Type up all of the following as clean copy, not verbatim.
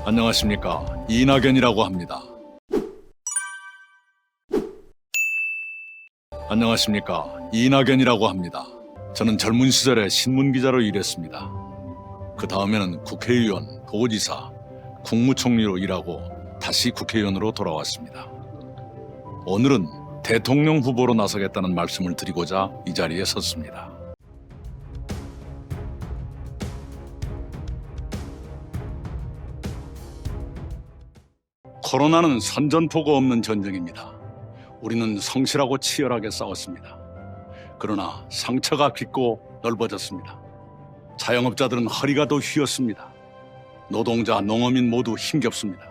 안녕하십니까. 이낙연이라고 합니다. 안녕하십니까. 이낙연이라고 합니다. 저는 젊은 시절에 신문기자로 일했습니다. 그 다음에는 국회의원, 도지사, 국무총리로 일하고 다시 국회의원으로 돌아왔습니다. 오늘은 대통령 후보로 나서겠다는 말씀을 드리고자 이 자리에 섰습니다. 코로나는 선전포고 없는 전쟁입니다. 우리는 성실하고 치열하게 싸웠습니다. 그러나 상처가 깊고 넓어졌습니다. 자영업자들은 허리가 더 휘었습니다. 노동자, 농어민 모두 힘겹습니다.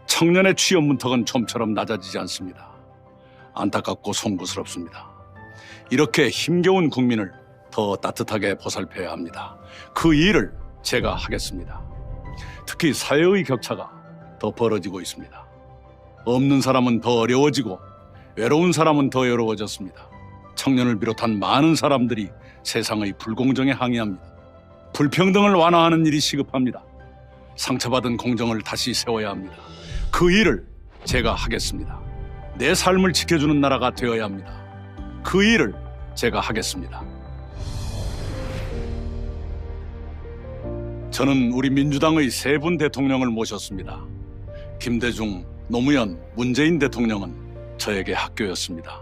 청년의 취업 문턱은 좀처럼 낮아지지 않습니다. 안타깝고 송구스럽습니다. 이렇게 힘겨운 국민을 더 따뜻하게 보살펴야 합니다. 그 일을 제가 하겠습니다. 특히 사회의 격차가 더 벌어지고 있습니다. 없는 사람은 더 어려워지고 외로운 사람은 더 외로워졌습니다. 청년을 비롯한 많은 사람들이 세상의 불공정에 항의합니다. 불평등을 완화하는 일이 시급합니다. 상처받은 공정을 다시 세워야 합니다. 그 일을 제가 하겠습니다. 내 삶을 지켜주는 나라가 되어야 합니다. 그 일을 제가 하겠습니다. 저는 우리 민주당의 세 분 대통령을 모셨습니다. 김대중, 노무현, 문재인 대통령은 저에게 학교였습니다.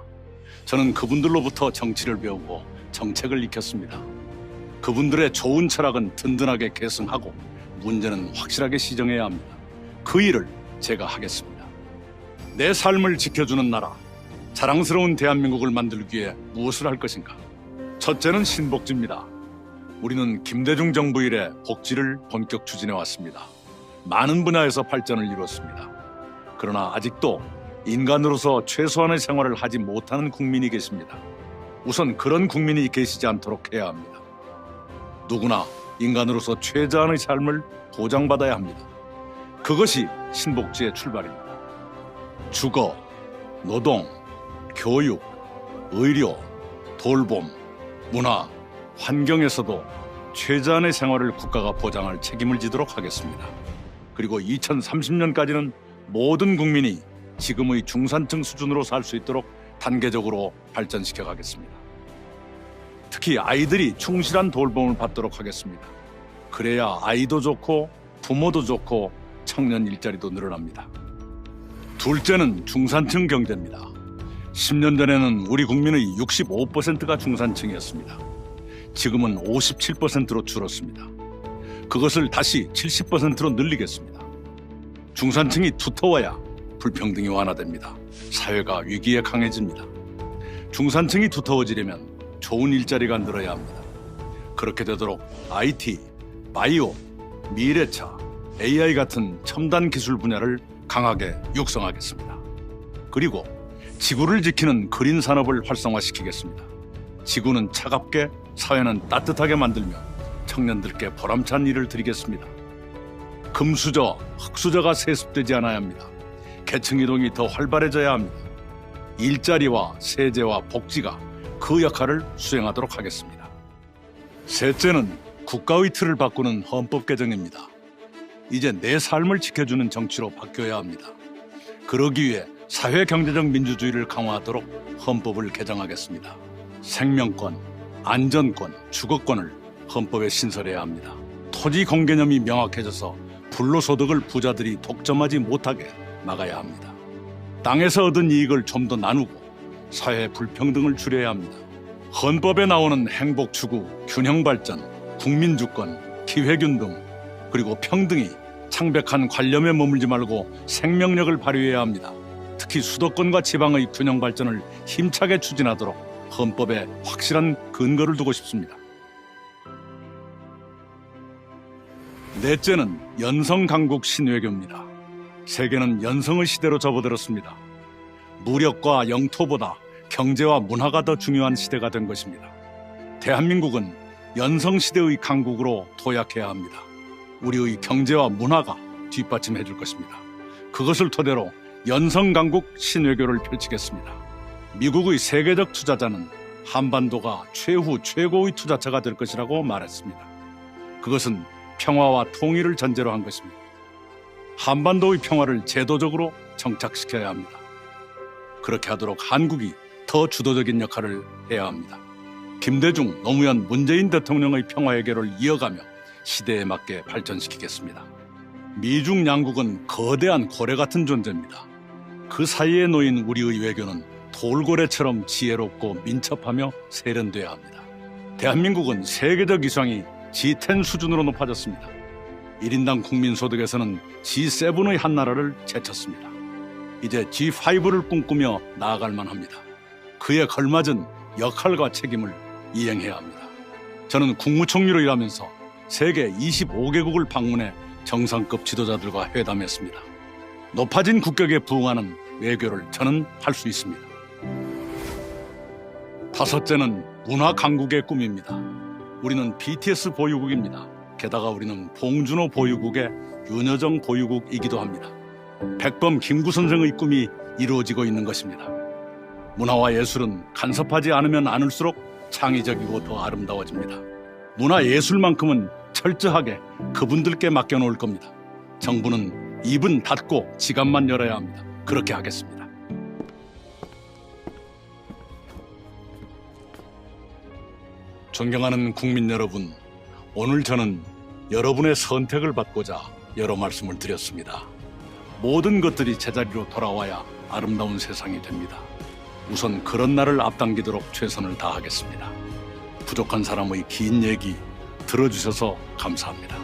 저는 그분들로부터 정치를 배우고 정책을 익혔습니다. 그분들의 좋은 철학은 든든하게 계승하고 문제는 확실하게 시정해야 합니다. 그 일을 제가 하겠습니다. 내 삶을 지켜주는 나라, 자랑스러운 대한민국을 만들기 위해 무엇을 할 것인가? 첫째는 신복지입니다. 우리는 김대중 정부 이래 복지를 본격 추진해 왔습니다. 많은 분야에서 발전을 이루었습니다. 그러나 아직도 인간으로서 최소한의 생활을 하지 못하는 국민이 계십니다. 우선 그런 국민이 계시지 않도록 해야 합니다. 누구나 인간으로서 최저한의 삶을 보장받아야 합니다. 그것이 신복지의 출발입니다. 주거, 노동, 교육, 의료, 돌봄, 문화, 환경에서도 최저한의 생활을 국가가 보장할 책임을 지도록 하겠습니다. 그리고 2030년까지는 모든 국민이 지금의 중산층 수준으로 살 수 있도록 단계적으로 발전시켜 가겠습니다. 특히 아이들이 충실한 돌봄을 받도록 하겠습니다. 그래야 아이도 좋고 부모도 좋고 청년 일자리도 늘어납니다. 둘째는 중산층 경제입니다. 10년 전에는 우리 국민의 65%가 중산층이었습니다. 지금은 57%로 줄었습니다. 그것을 다시 70%로 늘리겠습니다. 중산층이 두터워야 불평등이 완화됩니다. 사회가 위기에 강해집니다. 중산층이 두터워지려면 좋은 일자리가 늘어야 합니다. 그렇게 되도록 IT, 바이오, 미래차, AI 같은 첨단 기술 분야를 강하게 육성하겠습니다. 그리고 지구를 지키는 그린 산업을 활성화시키겠습니다. 지구는 차갑게, 사회는 따뜻하게 만들며 청년들께 보람찬 일을 드리겠습니다. 금수저, 흑수저가 세습되지 않아야 합니다. 계층 이동이 더 활발해져야 합니다. 일자리와 세제와 복지가 그 역할을 수행하도록 하겠습니다. 셋째는 국가의 틀을 바꾸는 헌법 개정입니다. 이제 내 삶을 지켜주는 정치로 바뀌어야 합니다. 그러기 위해 사회 경제적 민주주의를 강화하도록 헌법을 개정하겠습니다. 생명권, 안전권, 주거권을 헌법에 신설해야 합니다. 토지 공개념이 명확해져서 불로소득을 부자들이 독점하지 못하게 막아야 합니다. 땅에서 얻은 이익을 좀 더 나누고 사회 불평등을 줄여야 합니다. 헌법에 나오는 행복 추구, 균형 발전, 국민 주권, 기회균등, 그리고 평등이 창백한 관념에 머물지 말고 생명력을 발휘해야 합니다. 특히 수도권과 지방의 균형 발전을 힘차게 추진하도록 헌법에 확실한 근거를 두고 싶습니다. 넷째는 연성 강국 신외교입니다. 세계는 연성의 시대로 접어들었습니다. 무력과 영토보다 경제와 문화가 더 중요한 시대가 된 것입니다. 대한민국은 연성 시대의 강국으로 도약해야 합니다. 우리의 경제와 문화가 뒷받침해 줄 것입니다. 그것을 토대로 연성 강국 신외교를 펼치겠습니다. 미국의 세계적 투자자는 한반도가 최후 최고의 투자처가 될 것이라고 말했습니다. 그것은 평화와 통일을 전제로 한 것입니다. 한반도의 평화를 제도적으로 정착시켜야 합니다. 그렇게 하도록 한국이 더 주도적인 역할을 해야 합니다. 김대중, 노무현, 문재인 대통령의 평화 해결을 이어가며 시대에 맞게 발전시키겠습니다. 미중 양국은 거대한 고래 같은 존재입니다. 그 사이에 놓인 우리의 외교는 돌고래처럼 지혜롭고 민첩하며 세련돼야 합니다. 대한민국은 세계적 위상이 G10 수준으로 높아졌습니다. 1인당 국민소득에서는 G7의 한 나라를 제쳤습니다. 이제 G5를 꿈꾸며 나아갈 만합니다. 그에 걸맞은 역할과 책임을 이행해야 합니다. 저는 국무총리로 일하면서 세계 25개국을 방문해 정상급 지도자들과 회담했습니다. 높아진 국격에 부응하는 외교를 저는 할 수 있습니다. 다섯째는 문화 강국의 꿈입니다. 우리는 BTS 보유국입니다. 게다가 우리는 봉준호 보유국의 윤여정 보유국이기도 합니다. 백범 김구 선생의 꿈이 이루어지고 있는 것입니다. 문화와 예술은 간섭하지 않으면 않을수록 창의적이고 더 아름다워집니다. 문화예술만큼은 철저하게 그분들께 맡겨놓을 겁니다. 정부는 입은 닫고 지갑만 열어야 합니다. 그렇게 하겠습니다. 존경하는 국민 여러분, 오늘 저는 여러분의 선택을 받고자 여러 말씀을 드렸습니다. 모든 것들이 제자리로 돌아와야 아름다운 세상이 됩니다. 우선 그런 날을 앞당기도록 최선을 다하겠습니다. 부족한 사람의 긴 얘기 들어주셔서 감사합니다.